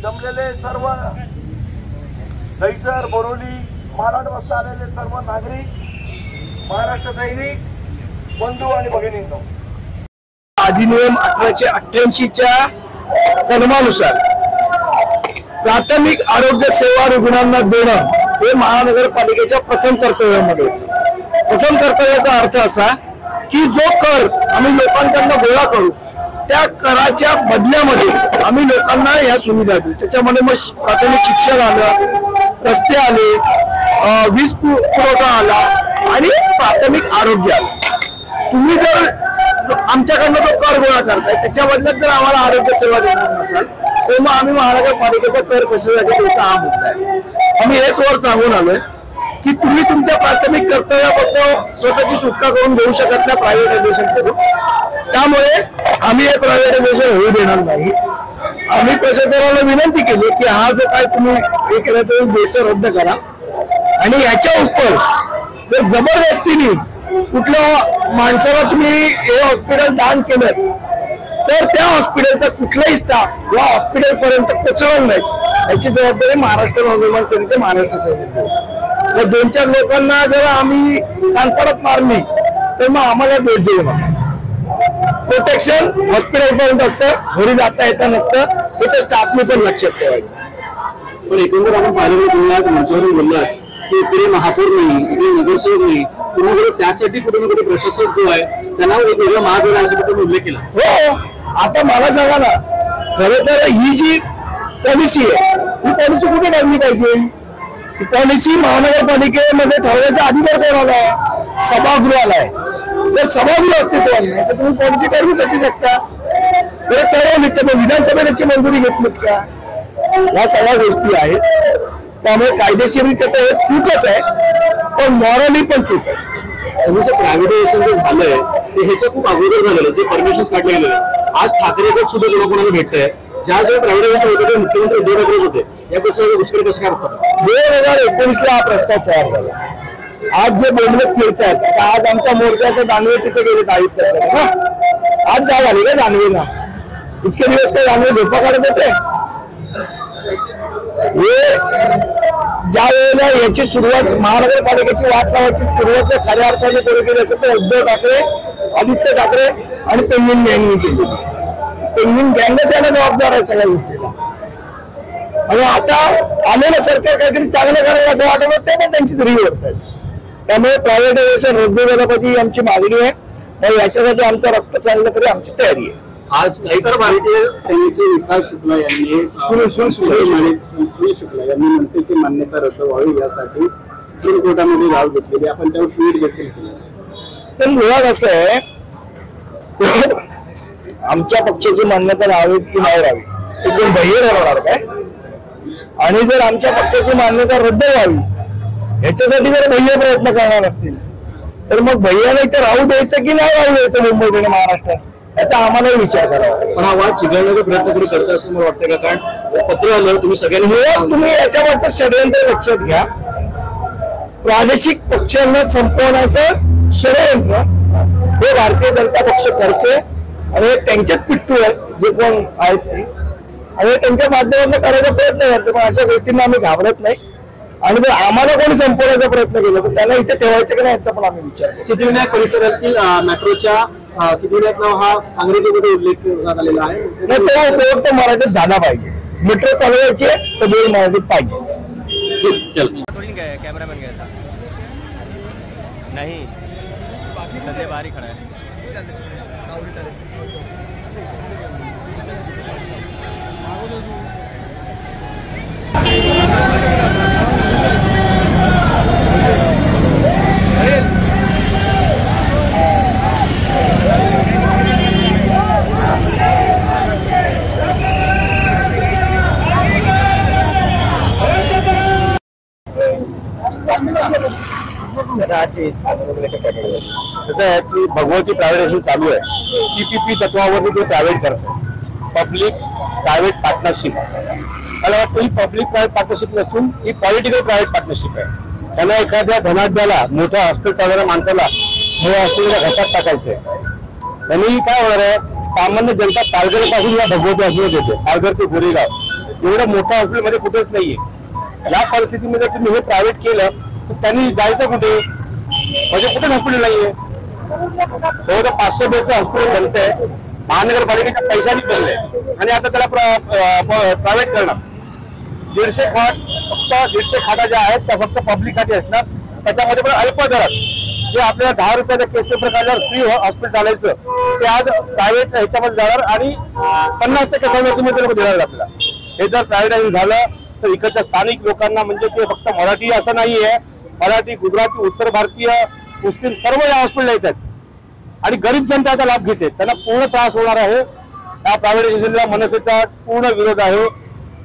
जमलेले सर्व दहिसर बोरोली मालाड वाजता आलेले सर्व नागरिक, महाराष्ट्र सैनिक बंधू आणि भगिनींनो, अधिनियम 1888च्या कलमानुसार प्राथमिक आरोग्य सेवा रुग्णांना देणं हे महानगरपालिकेच्या प्रथम कर्तव्यामध्ये येतं। प्रथम कर्तव्याचा अर्थ असा की जो कर आम्ही लोकांकडून गोळा करू त्या कराच्या बदल्यामध्ये आम्ही लोकांना या सुविधा देऊ। त्याच्यामध्ये मग प्राथमिक शिक्षण आलं, रस्ते आले, वीज पुरवठा आला आणि प्राथमिक आरोग्य आलं। तुम्ही जर आमच्याकडनं तो कर गोळा करताय त्याच्या बदल्यात जर आम्हाला आरोग्य सेवा देणार नसाल तर मग आम्ही महानगरपालिकेचा कर कशासाठी द्यायचा हा मुद्दा आहे। आम्ही हेच वर सांगून आलोय की तुम्ही तुमच्या प्राथमिक कर्तव्यापासून स्वतःची सुटका करून घेऊ शकत नाही प्रायव्हेटायझेशन करून। त्यामुळे आम्ही हे प्रायव्हेटायझेशन होऊ देणार नाही। आम्ही प्रशासनाला विनंती केली की हा जो काय तुम्ही हे केला तो गोष्ट रद्द करा आणि याच्या उपर जर जबरदस्तीने कुठल्या माणसाला तुम्ही हे हॉस्पिटल दान केलं तर त्या हॉस्पिटलचा कुठलाही स्टाफ या हॉस्पिटल पर्यंत पोहोचणार नाही याची जबाबदारी महाराष्ट्र नवनिर्माण सेनेचे महाराष्ट्र सैनिक। तर 2-4 लोकांना जर आम्ही कानपडात मारली तर मग आम्हाला दोष देऊ नका। प्रोटेक्शन हॉस्पिटल पर्यंत असतं, घरी जाता येता नसतं, त्याच्या स्टाफने पण लक्षात ठेवायचं। पण एकंदर आपण पाहिलं मंचावरून बोललात की इकडे महापौर नाही, इकडे नगरसेवक नाही, कुठे त्यासाठी कुठे ना कुठे प्रशासक जो आहे त्यांना एक वेगळा महाजन असा तुम्ही उल्लेख केला। हो, आता मला सांगा ना, खरं तर ही जी पॉलिसी आहे ही पॉलिसी कुठे काढली पाहिजे? ही पॉलिसी महानगरपालिकेमध्ये ठरवायचा अधिकार कोणाला आहे? सभागृहाला आहे। जर सभागृह अस्तित्वात नाही तर तुम्ही पॉलिसी ठरवू कशी शकता? बरं ठरवली तर विधानसभेने त्याची मंजुरी घेतलीत का? या सगळ्या गोष्टी आहेत। त्यामुळे कायदेशीररित्या तर हे चूकच आहे, पण मॉरली पण चूक आहे। प्रायव्हेटायझेशन जे झालंय ते ह्याच्या खूप अगोदर झालेलं, जे परमिशन काढले गेले। आज ठाकरे गट सुद्धा कोणाकोणाला भेटतंय, ज्या प्रायव्हेटायझेशन होतं ते मुख्यमंत्री उद्धव ठाकरे होते, यापेक्षा गोष्टी कसं काय होतं? 2019ला हा प्रस्ताव तयार झाला। आज जे बोलवत फिरतायत, आता आज आमच्या मोर्चाचं दानवे तिथे गेले आयुक्ताकडे ना, आज जा झाली का दानवेला? इतके दिवस काय दानवे झोपा काढत होते? हे ज्या वेळेला याची सुरुवात महानगरपालिकेची वाट लावायची सुरुवात खऱ्या अर्थाने कोणी केली असेल तर उद्धव ठाकरे, आदित्य ठाकरे आणि पेंगुइन गँगने केली। पेंगुइन गँगच याला जबाबदार आहे सगळ्या गोष्टीला। आणि आता आलेलं सरकार काहीतरी चांगलं करेल असं वाटत होतं, ते पण त्यांचीच रिव्हर्स आहे। त्यामुळे प्रायव्हेटायझेशन रद्द झालं पाहिजे ही आमची मागणी आहे आणि याच्यासाठी आमचं रक्त सांगलं तरी आमची तयारी आहे। आज इतर भारतीय सेनेचे विकास शुक्ला यांनी शुक्ला यांनी मनसेची मान्यता रद्द व्हावी यासाठी सुप्रीम कोर्टामध्ये धाव घेतलेली, आपण त्यावर ट्विट देखील केली। पण मुळात असं आहे, आमच्या पक्षाची मान्यता राहावी की नाही राहावी ते कोण बाह्य राहणार काय? आणि जर आमच्या पक्षाची मान्यता रद्द व्हावी ह्याच्यासाठी जर भैया प्रयत्न करणार असतील तर मग भैयाला इथे राहू द्यायचं की नाही राहू द्यायचं मुंबईत आणि महाराष्ट्रात याचा आम्हालाही विचार करावा। पण हा वाद चिघळण्याचा प्रयत्न कोणी करत असं मला वाटतं का? कारण पत्र आलं, तुम्ही सगळ्यांनी तुम्ही याच्यावरचं षडयंत्र लक्षात घ्या। प्रादेशिक पक्षांना संपवण्याचं षडयंत्र हे भारतीय जनता पक्ष करते आणि त्यांच्याच पिट्टू आहेत जे कोण आहेत ते, आणि त्यांच्या माध्यमातून करायचा प्रयत्न करते। पण अशा गोष्टींना आम्ही घाबरत नाही आणि जर आम्हाला कोणी संपवण्याचा प्रयत्न केला तर त्यांना इथे ठेवायचं की नाही याचा पण आम्ही विचार करू। सिद्धिविनायक परिसरातील मेट्रोच्या सिद्धिविनायक नाव हा इंग्रजीमध्ये उल्लेख करण्यात आलेला आहे, नाही तो उपयोग तर मराठीत झाला पाहिजे। मेट्रो चालवायची तर बोल मराठीत पाहिजेच। कैमरामैन गया था नहीं, सदे बाहर ही खड़ा है। कसं आहे की भगवती प्रायव्हेटायझेशन चालू आहे, पीपीपी तत्वावरती ते प्रायव्हेट करतात, पब्लिक प्रायव्हेट पार्टनरशिप। मला वाटतं ही पब्लिक प्रायव्हेट पार्टनरशिप नसून ही पॉलिटिकल प्रायव्हेट पार्टनरशिप आहे। त्यांना एखाद्या धनाढ्याला, मोठ्या हॉस्पिटल चालवणाऱ्या माणसाला हे हॉस्पिटलच्या घशात टाकायचंय। त्यांनी काय होणार आहे, सामान्य जनता पालघर पासून या भगवती हॉस्पिटल येते, पालघर ते गोरेगाव एवढं मोठं हॉस्पिटलमध्ये कुठेच नाहीये। या परिस्थितीमध्ये तुम्ही हे प्रायव्हेट केलं तर त्यांनी जायचं कुठे? म्हणजे कुठे हॉस्पिटल नाहीये। जवळजवळ 500 बेडचं हॉस्पिटल बनतंय, महानगरपालिकेच्या पैशाने बनलंय आणि आता त्याला प्रायव्हेट करणार। 150 खाट, फक्त 150 खाटा ज्या आहेत त्या फक्त पब्लिकसाठी असणार, त्याच्यामध्ये पण अल्प दरात जे आपल्याला 10 रुपयाचा केस पेपर काढल्यावर फ्री हॉस्पिटल चालायचं ते आज प्रायव्हेट ह्याच्यामध्ये जाणार आणि 50% सवलत तुम्ही देणार आपल्याला। हे जर प्रायव्हेटायझेशन झालं तर इकडच्या स्थानिक लोकांना म्हणजे ते फक्त मराठी असं नाहीये, मराठी, गुजराती, उत्तर भारतीय, मुस्लिम सर्व या हॉस्पिटलला येतात आणि गरीब जनता याचा लाभ घेते, त्यांना पूर्ण त्रास होणार आहे। या प्रायव्हेटायझेशनला मनसेचा पूर्ण विरोध आहे।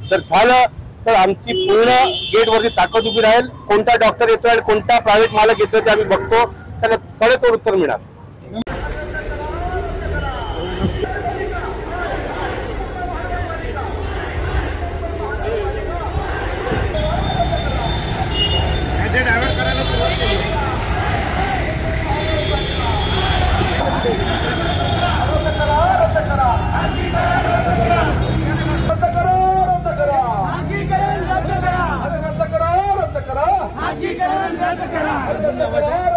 जर झालं तर आमची पूर्ण गेटवरती ताकद उभी राहील। कोणता डॉक्टर येतोय आणि कोणता प्रायव्हेट मालक येतोय ते आम्ही बघतो, त्याला सडेतोड उत्तर मिळणार। रद्द करा